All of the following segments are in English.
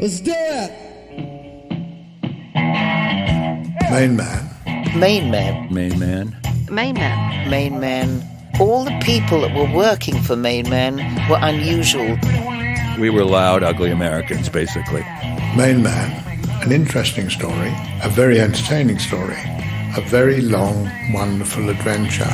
Let's do it! MainMan. MainMan. MainMan. MainMan. MainMan. All the people that were working for MainMan were unusual. We were loud, ugly Americans, basically. MainMan. An interesting story, a very entertaining story, a very long, wonderful adventure.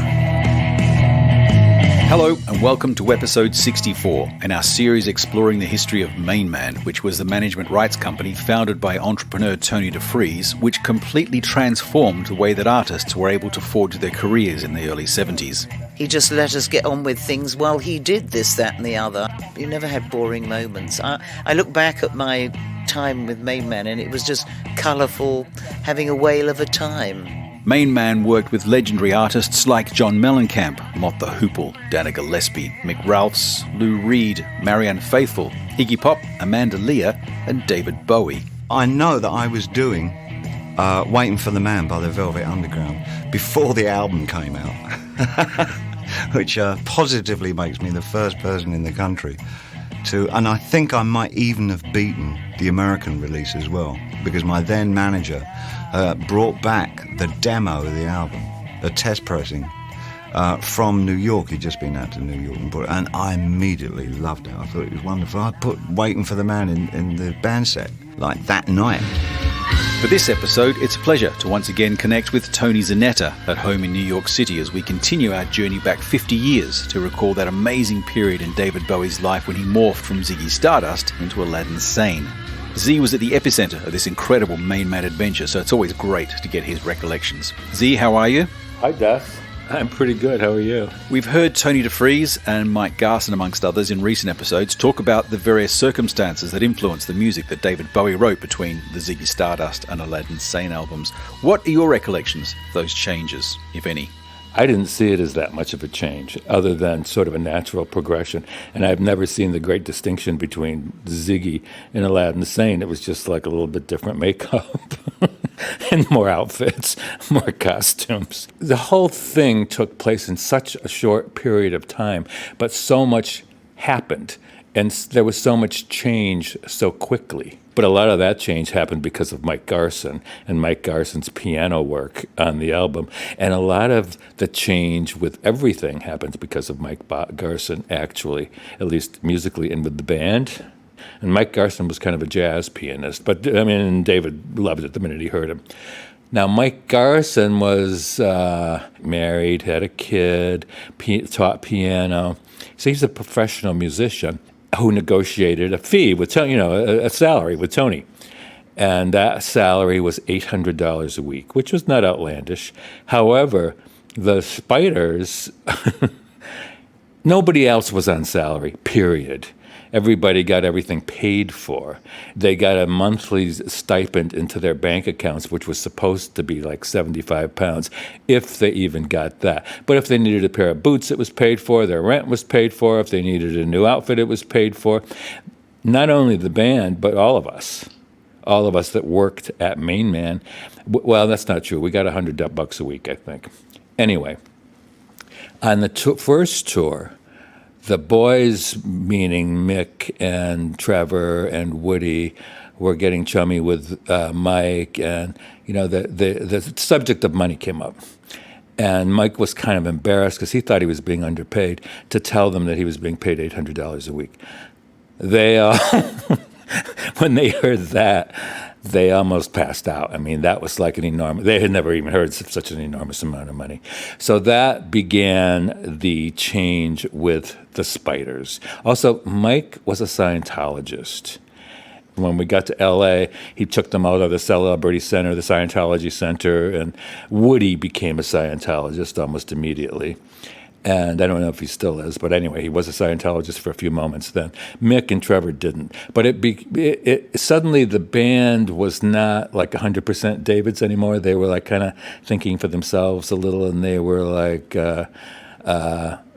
Hello and welcome to episode 64 in our series exploring the history of MainMan, which was the management rights company founded by entrepreneur Tony DeFries, which completely transformed the way that artists were able to forge their careers in the early 70s. He just let us get on with things while he did this, that and the other. You never had boring moments. I look back at my time with MainMan and it was just colourful, having a whale of a time. MainMan worked with legendary artists like John Mellencamp, Mott the Hoople, Danica Gillespie, Mick Ralphs, Lou Reed, Marianne Faithfull, Iggy Pop, Amanda Lear and David Bowie. I know that I was doing Waiting for the Man by the Velvet Underground before the album came out, which positively makes me the first person in the country to, and I think I might even have beaten the American release as well, because my then manager brought back the demo of the album, a test pressing, from New York. He'd just been out to New York and brought it, and I immediately loved it. I thought it was wonderful. I put Waiting for the Man in the band set, like that night. For this episode, it's a pleasure to once again connect with Tony Zanetta at home in New York City as we continue our journey back 50 years to recall that amazing period in David Bowie's life when he morphed from Ziggy Stardust into Aladdin Sane. Z was at the epicenter of this incredible MainMan adventure, so it's always great to get his recollections. Z, how are you? Hi, Des. I'm pretty good. How are you? We've heard Tony DeFries and Mike Garson, amongst others, in recent episodes talk about the various circumstances that influenced the music that David Bowie wrote between the Ziggy Stardust and Aladdin Sane albums. What are your recollections of those changes, if any? I didn't see it as that much of a change, other than sort of a natural progression. And I've never seen the great distinction between Ziggy and Aladdin Sane. It was just like a little bit different makeup and more outfits, more costumes. The whole thing took place in such a short period of time, but so much happened. And there was so much change so quickly. But a lot of that change happened because of Mike Garson and Mike Garson's piano work on the album. And a lot of the change with everything happened because of Mike Garson, actually, at least musically and with the band. And Mike Garson was kind of a jazz pianist, but I mean, David loved it the minute he heard him. Now, Mike Garson was married, had a kid, taught piano. So he's a professional musician who negotiated a fee with Tony, a salary with Tony. And that salary was $800 a week, which was not outlandish. However, the Spiders, nobody else was on salary, period. Everybody got everything paid for. They got a monthly stipend into their bank accounts, which was supposed to be like £75, if they even got that. But if they needed a pair of boots, it was paid for. Their rent was paid for. If they needed a new outfit, it was paid for. Not only the band, but all of us that worked at MainMan. Well, that's not true. We got $100 a week, I think. Anyway, on the first tour, the boys, meaning Mick and Trevor and Woody, were getting chummy with Mike, and the subject of money came up. And Mike was kind of embarrassed because he thought he was being underpaid to tell them that he was being paid $800 a week. They, when they heard that, they almost passed out. I mean, that was like they had never even heard of such an enormous amount of money. So that began the change with the Spiders. Also, Mike was a Scientologist. When we got to L.A., he took them out of the Celebrity Center, the Scientology Center, and Woody became a Scientologist almost immediately. And I don't know if he still is, but anyway, he was a Scientologist for a few moments then. Mick and Trevor didn't. But suddenly the band was not like 100% David's anymore. They were like kind of thinking for themselves a little, and they were like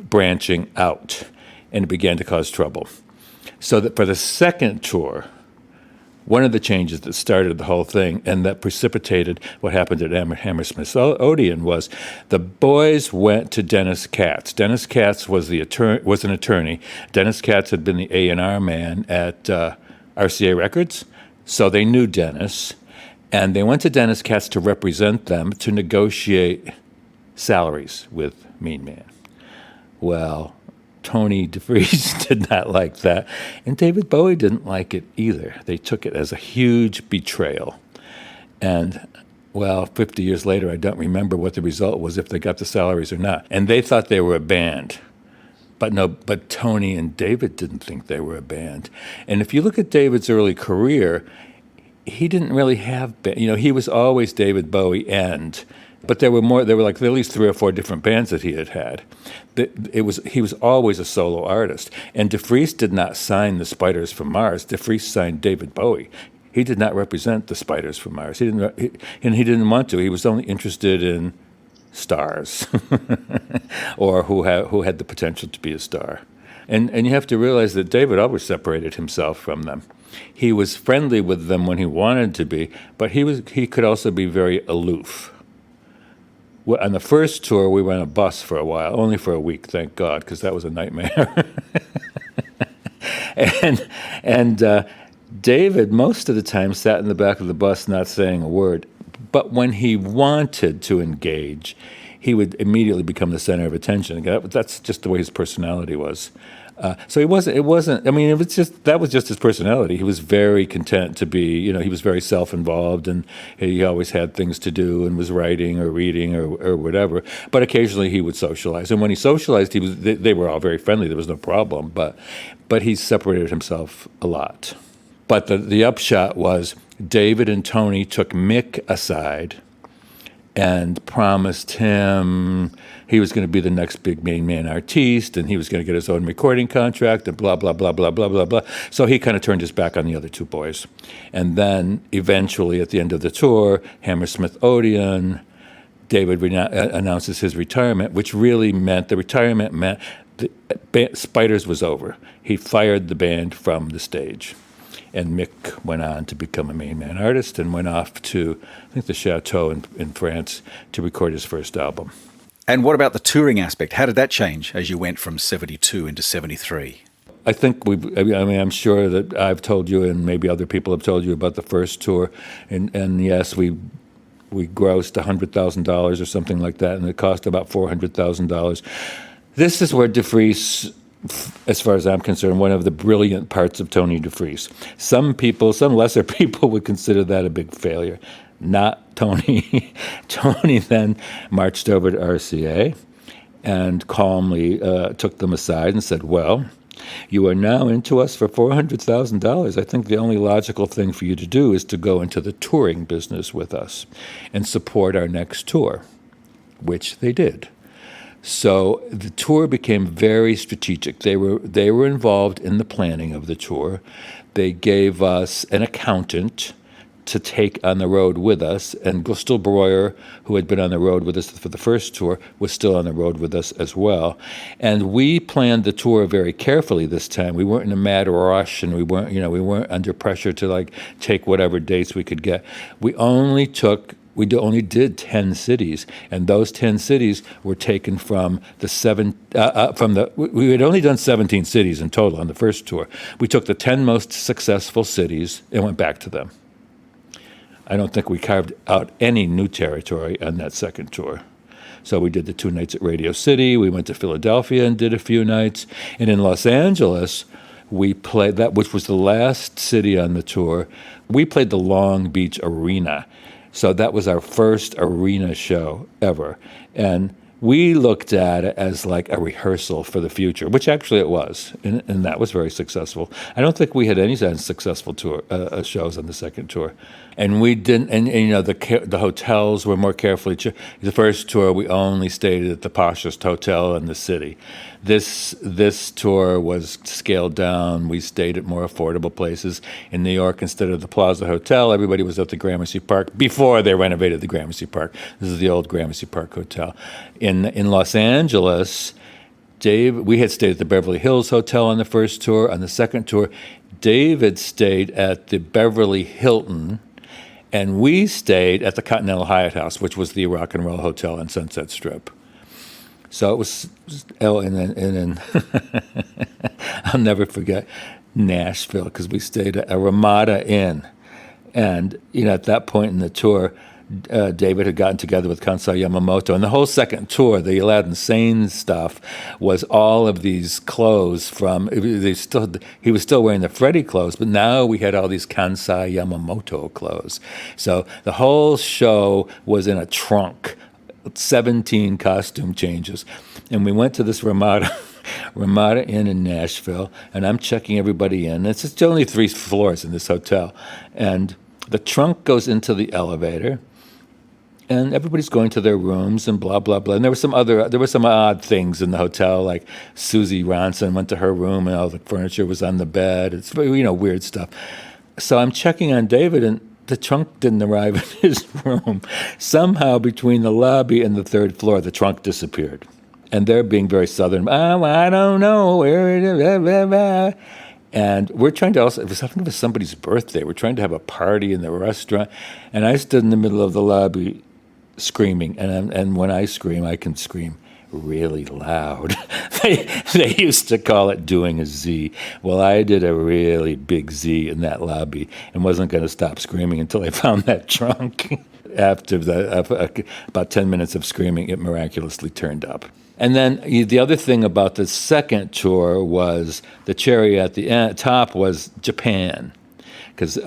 branching out, and it began to cause trouble. So that for the second tour, one of the changes that started the whole thing and that precipitated what happened at Hammersmith Odeon was the boys went to Dennis Katz. Dennis Katz was an attorney. Dennis Katz had been the A&R man at RCA Records. So they knew Dennis, and they went to Dennis Katz to represent them to negotiate salaries with MainMan. Well, Tony DeFries did not like that, and David Bowie didn't like it either. They took it as a huge betrayal. And, well, 50 years later, I don't remember what the result was, if they got the salaries or not. And they thought they were a band. But Tony and David didn't think they were a band. And if you look at David's early career, he didn't really have band. He was always David Bowie but there were like at least 3 or 4 different bands that he had. He was always a solo artist. And DeFries did not sign the Spiders from Mars. DeFries signed David Bowie. He did not represent the Spiders from Mars. He didn't want to. He was only interested in stars, or who had the potential to be a star. And you have to realize that David always separated himself from them. He was friendly with them when he wanted to be, but he could also be very aloof. On the first tour, we were on a bus for a while, only for a week, thank God, because that was a nightmare. and David, most of the time, sat in the back of the bus not saying a word. But when he wanted to engage, he would immediately become the center of attention. That's just the way his personality was. So it wasn't. I mean, that was just his personality. He was very content to be. He was very self-involved, and he always had things to do, and was writing or reading or whatever. But occasionally he would socialize, and when he socialized, they were all very friendly. There was no problem. But he separated himself a lot. But the upshot was David and Tony took Mick aside and promised him he was going to be the next big MainMan artiste, and he was going to get his own recording contract, and blah, blah, blah, blah, blah, blah, blah. So he kind of turned his back on the other 2 boys. And then eventually at the end of the tour, Hammersmith Odeon, David announces his retirement, which really meant the Spiders was over. He fired the band from the stage. And Mick went on to become a MainMan artist and went off to, I think, the Chateau in France to record his first album. And what about the touring aspect? How did that change as you went from 72 into 73? I think I'm sure that I've told you, and maybe other people have told you about the first tour. And yes, we grossed $100,000 or something like that, and it cost about $400,000. This is where DeFries, as far as I'm concerned, one of the brilliant parts of Tony DeFries. Some lesser people would consider that a big failure. Not Tony. Tony then marched over to RCA and calmly took them aside and said, well, you are now into us for $400,000. I think the only logical thing for you to do is to go into the touring business with us and support our next tour, which they did. So the tour became very strategic. They were involved in the planning of the tour. They gave us an accountant to take on the road with us, and Gustl Breuer, who had been on the road with us for the first tour, was still on the road with us as well. And we planned the tour very carefully this time. We weren't in a mad rush, and we weren't under pressure to take whatever dates we could get. We only did 10 cities, and those 10 cities were taken from we had only done 17 cities in total on the first tour. We took the 10 most successful cities and went back to them. I don't think we carved out any new territory on that second tour. So we did the 2 nights at Radio City. We went to Philadelphia and did a few nights. And in Los Angeles, we played that, which was the last city on the tour. We played the Long Beach Arena. So that was our first arena show ever. And we looked at it as like a rehearsal for the future, which actually it was. And that was very successful. I don't think we had any successful tour shows on the second tour. And we didn't, and the hotels were more carefully. The first tour, we only stayed at the poshest hotel in the city. This tour was scaled down. We stayed at more affordable places. In New York, instead of the Plaza Hotel, everybody was at the Gramercy Park before they renovated the Gramercy Park. This is the old Gramercy Park Hotel. In Los Angeles, we had stayed at the Beverly Hills Hotel on the first tour. On the second tour, David stayed at the Beverly Hilton, and we stayed at the Continental Hyatt House, which was the rock and roll hotel on Sunset Strip. So it was, and then I'll never forget. Nashville because we stayed at a Ramada Inn. And, at that point in the tour, David had gotten together with Kansai Yamamoto. And the whole second tour, the Aladdin Sane stuff, was all of these clothes from, he was still wearing the Freddie clothes, but now we had all these Kansai Yamamoto clothes. So the whole show was in a trunk, 17 costume changes. And we went to this Ramada Inn in Nashville, and I'm checking everybody in. It's just only 3 floors in this hotel. And the trunk goes into the elevator, and everybody's going to their rooms and blah, blah, blah. And there were some odd things in the hotel, like Susie Ronson went to her room and all the furniture was on the bed. It's weird stuff. So I'm checking on David, and the trunk didn't arrive in his room. Somehow between the lobby and the 3rd floor, the trunk disappeared. And they're being very Southern. Oh, I don't know where it is. And we're trying to also, I think it was somebody's birthday. We're trying to have a party in the restaurant. And I stood in the middle of the lobby screaming. And when I scream, I can scream really loud. They used to call it doing a Z. Well, I did a really big Z in that lobby and wasn't going to stop screaming until I found that trunk. After about 10 minutes of screaming, it miraculously turned up. And then the other thing about the second tour was the cherry at the top was Japan. Because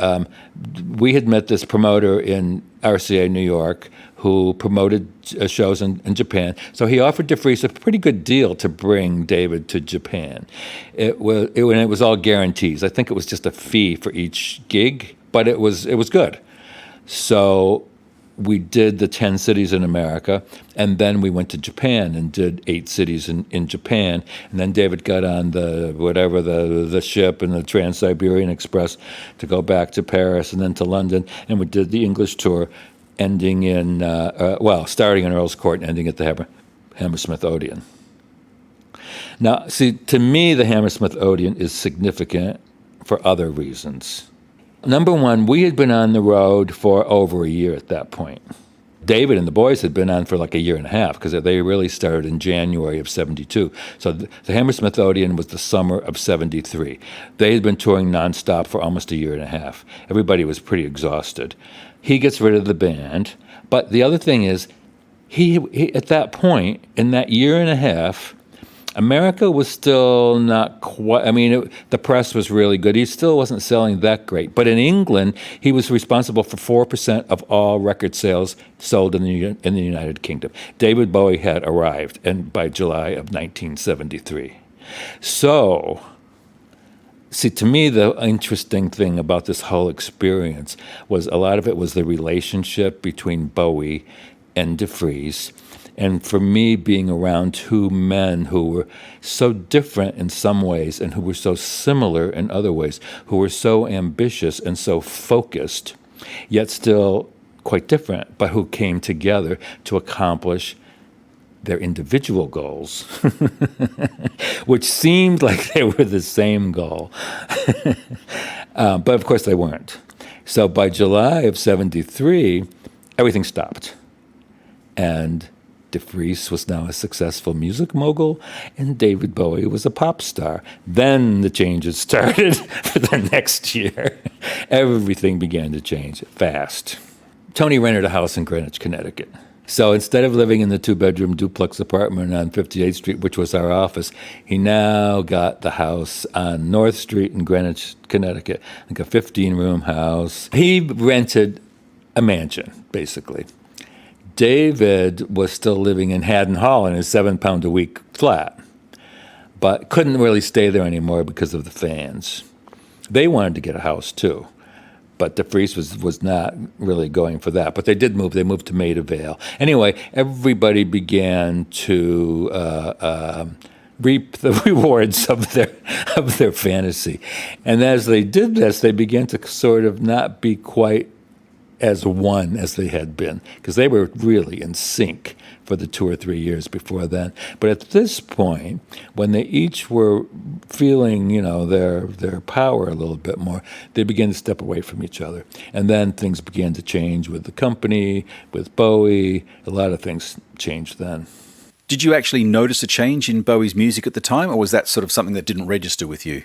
we had met this promoter in RCA New York who promoted shows in Japan. So he offered DeFries a pretty good deal to bring David to Japan. It was all guarantees. I think it was just a fee for each gig, but it was good. So we did the 10 cities in America, and then we went to Japan and did 8 cities in Japan. And then David got on the ship and the Trans-Siberian Express to go back to Paris and then to London. And we did the English tour, ending in, starting in Earl's Court and ending at the Hammersmith Odeon. Now, see, to me, the Hammersmith Odeon is significant for other reasons. Number one, we had been on the road for over a year at that point. David and the boys had been on for like a year and a half because they really started in January of 72. So the Hammersmith Odeon was the summer of 73. They had been touring nonstop for almost a year and a half. Everybody was pretty exhausted. He gets rid of the band. But the other thing is, he at that point, in that year and a half, America was still not quite, the press was really good. He still wasn't selling that great. But in England, he was responsible for 4% of all record sales sold in the United Kingdom. David Bowie had arrived by July of 1973. So, see, to me, the interesting thing about this whole experience was a lot of it was the relationship between Bowie and DeFries. And for me, being around 2 men who were so different in some ways and who were so similar in other ways, who were so ambitious and so focused, yet still quite different, but who came together to accomplish their individual goals, which seemed like they were the same goal. But of course they weren't. So by July of 73, everything stopped. And DeFries was now a successful music mogul, and David Bowie was a pop star. Then the changes started for the next year. Everything began to change fast. Tony rented a house in Greenwich, Connecticut. So instead of living in the 2-bedroom duplex apartment on 58th Street, which was our office, he now got the house on North Street in Greenwich, Connecticut, like a 15-room house. He rented a mansion, basically. David was still living in Haddon Hall in his £7-a-week flat, but couldn't really stay there anymore because of the fans. They wanted to get a house too, but DeFries was not really going for that. But they did move. They moved to Maida Vale. Anyway, everybody began to reap the rewards of their fantasy, and as they did this, they began to sort of not be quite as one as they had been, because they were really in sync for the 2 or 3 years before then. But at this point, when they each were feeling, their power a little bit more, they began to step away from each other. And then things began to change with the company, with Bowie. A lot of things changed then. Did you actually notice a change in Bowie's music at the time, or was that sort of something that didn't register with you?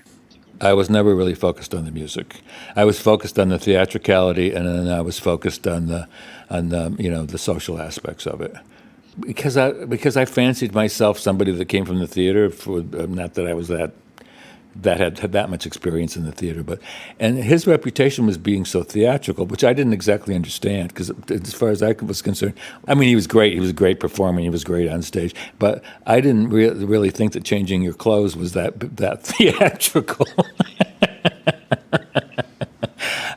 I was never really focused on the music. I was focused on the theatricality, and then I was focused on the the social aspects of it. Because I fancied myself somebody that came from the theater. Not that I was that had that much experience in the theater, and his reputation was being so theatrical, which I didn't exactly understand. Because as far as I was concerned, I mean, he was great. He was a great performer. He was great on stage. But I didn't really think that changing your clothes was that theatrical.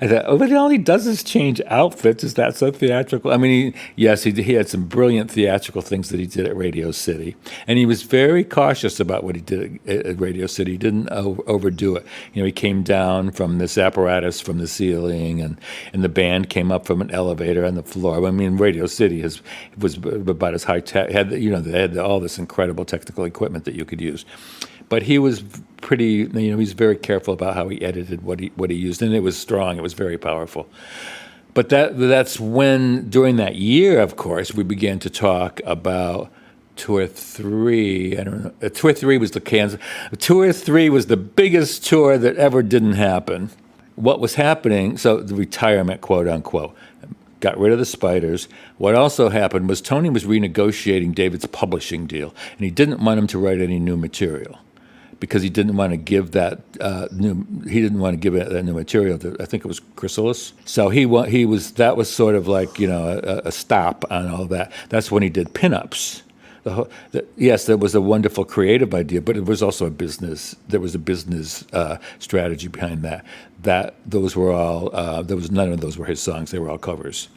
I thought, but all he does is change outfits. Is that so theatrical? I mean, he had some brilliant theatrical things that he did at Radio City, and he was very cautious about what he did at Radio City. He didn't overdo it. He came down from this apparatus from the ceiling, and the band came up from an elevator on the floor. I mean, Radio City was about as high tech. They had all this incredible technical equipment that you could use. But he was pretty, he's very careful about how he edited what he used, and it was strong. It was very powerful. But that's when, during that year, of course, we began to talk about Tour 3. I don't know. Tour 3 was Tour 3 was the biggest tour that ever didn't happen. What was happening? So the retirement, quote unquote. Got rid of the Spiders. What also happened was Tony was renegotiating David's publishing deal, and he didn't want him to write any new material, because he didn't want to give that new material to, I think it was Chrysalis. So that was sort of like a stop on all that. That's when he did pinups. Yes, there was a wonderful creative idea, but it was also a business. There was a business strategy behind that. Those were all. None of those were his songs. They were all covers.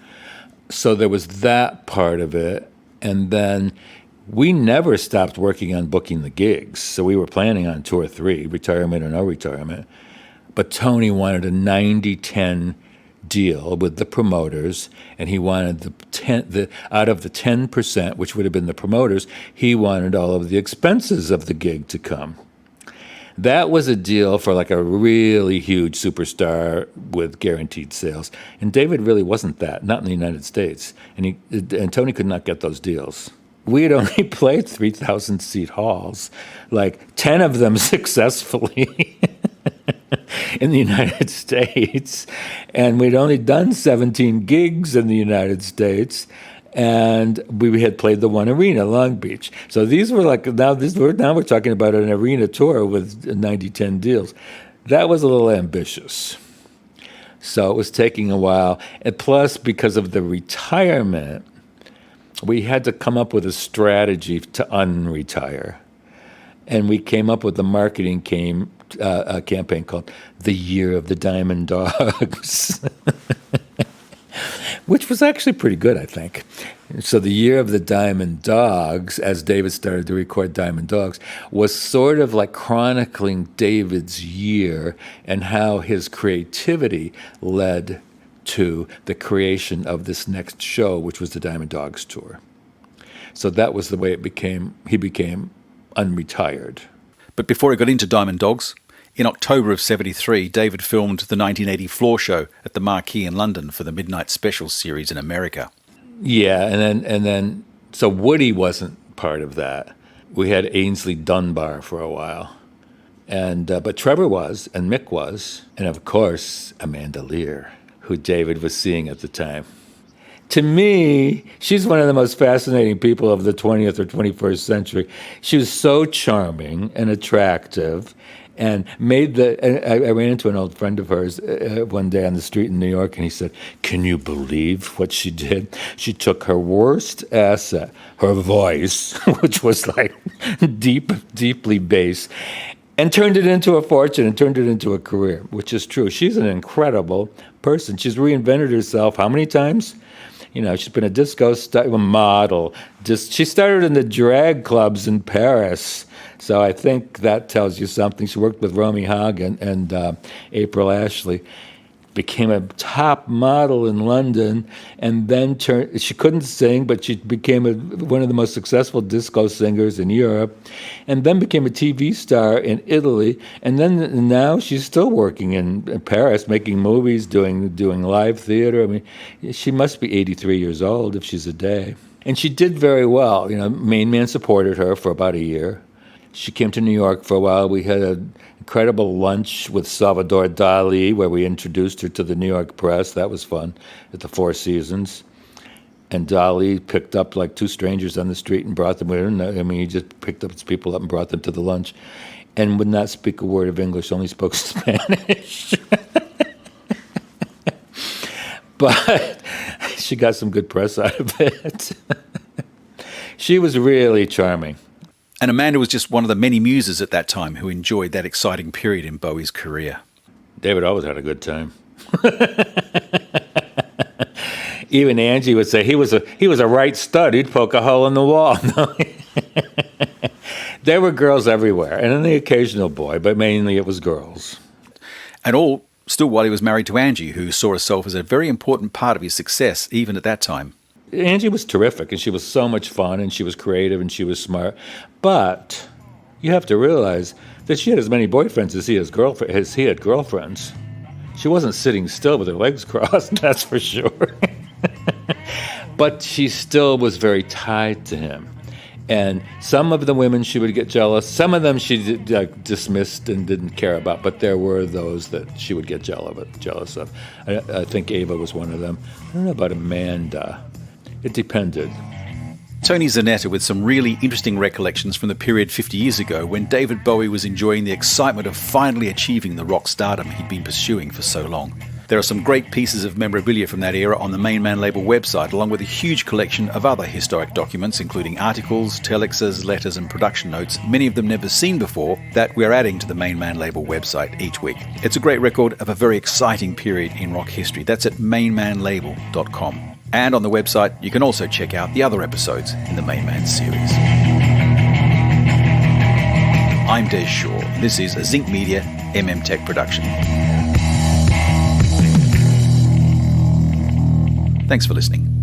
So there was that part of it, and then we never stopped working on booking the gigs. So we were planning on Tour 3, retirement or no retirement. But Tony wanted a 90-10 deal with the promoters, and he wanted out of the 10%, which would have been the promoters, he wanted all of the expenses of the gig to come. That was a deal for like a really huge superstar with guaranteed sales. And David really wasn't that, not in the United States. And Tony could not get those deals. We had only played 3,000-seat halls, like 10 of them successfully in the United States. And we'd only done 17 gigs in the United States. And we had played the one arena, Long Beach. So these were like, now we're talking about an arena tour with 90-10 deals. That was a little ambitious. So it was taking a while. And plus, because of the retirement, we had to come up with a strategy to unretire. And we came up with a marketing campaign called The Year of the Diamond Dogs, which was actually pretty good, I think. So The Year of the Diamond Dogs, as David started to record Diamond Dogs, was sort of like chronicling David's year and how his creativity led to the creation of this next show, which was the Diamond Dogs tour. So that was the way he became unretired. But before he got into Diamond Dogs, in October of '73, David filmed the 1980 Floor Show at the Marquee in London for the Midnight Special series in America. Yeah, and then so Woody wasn't part of that. We had Ainsley Dunbar for a while. But Trevor was, and Mick was, and of course, Amanda Lear, who David was seeing at the time. To me, she's one of the most fascinating people of the 20th or 21st century. She was so charming and attractive, and I ran into an old friend of hers one day on the street in New York, and he said, "Can you believe what she did? She took her worst asset, her voice, which was like deeply bass, and turned it into a fortune and turned it into a career," which is true. She's an incredible person. She's reinvented herself how many times? She's been a disco model. She started in the drag clubs in Paris. So I think that tells you something. She worked with Romy Hogg and April Ashley. Became a top model in London, and then she couldn't sing, but she became one of the most successful disco singers in Europe, and then became a TV star in Italy, and then now she's still working in Paris, making movies, doing live theater. I mean, she must be 83 years old if she's a day. And she did very well. MainMan supported her for about a year. She came to New York for a while. We had a incredible lunch with Salvador Dali, where we introduced her to the New York press. That was fun, at the Four Seasons. And Dali picked up like two strangers on the street and brought them with him. I mean, he just picked up his people up and brought them to the lunch, and would not speak a word of English, only spoke Spanish. But she got some good press out of it. She was really charming. And Amanda was just one of the many muses at that time who enjoyed that exciting period in Bowie's career. David always had a good time. Even Angie would say he was a right stud. He'd poke a hole in the wall. There were girls everywhere, and then the occasional boy, but mainly it was girls. And all still while he was married to Angie, who saw herself as a very important part of his success, even at that time. Angie was terrific, and she was so much fun, and she was creative, and she was smart. But you have to realize that she had as many boyfriends as he had girlfriends. She wasn't sitting still with her legs crossed, that's for sure. But she still was very tied to him. And some of the women she would get jealous. Some of them she dismissed and didn't care about. But there were those that she would get jealous of. I think Ava was one of them. I don't know about Amanda. It depended. Tony Zanetta with some really interesting recollections from the period 50 years ago when David Bowie was enjoying the excitement of finally achieving the rock stardom he'd been pursuing for so long. There are some great pieces of memorabilia from that era on the MainMan label website, along with a huge collection of other historic documents, including articles, telexes, letters and production notes, many of them never seen before, that we're adding to the MainMan label website each week. It's a great record of a very exciting period in rock history. That's at mainmanlabel.com. And on the website, you can also check out the other episodes in the MainMan series. I'm Des Shaw. This is a Zinc Media Tech production. Thanks for listening.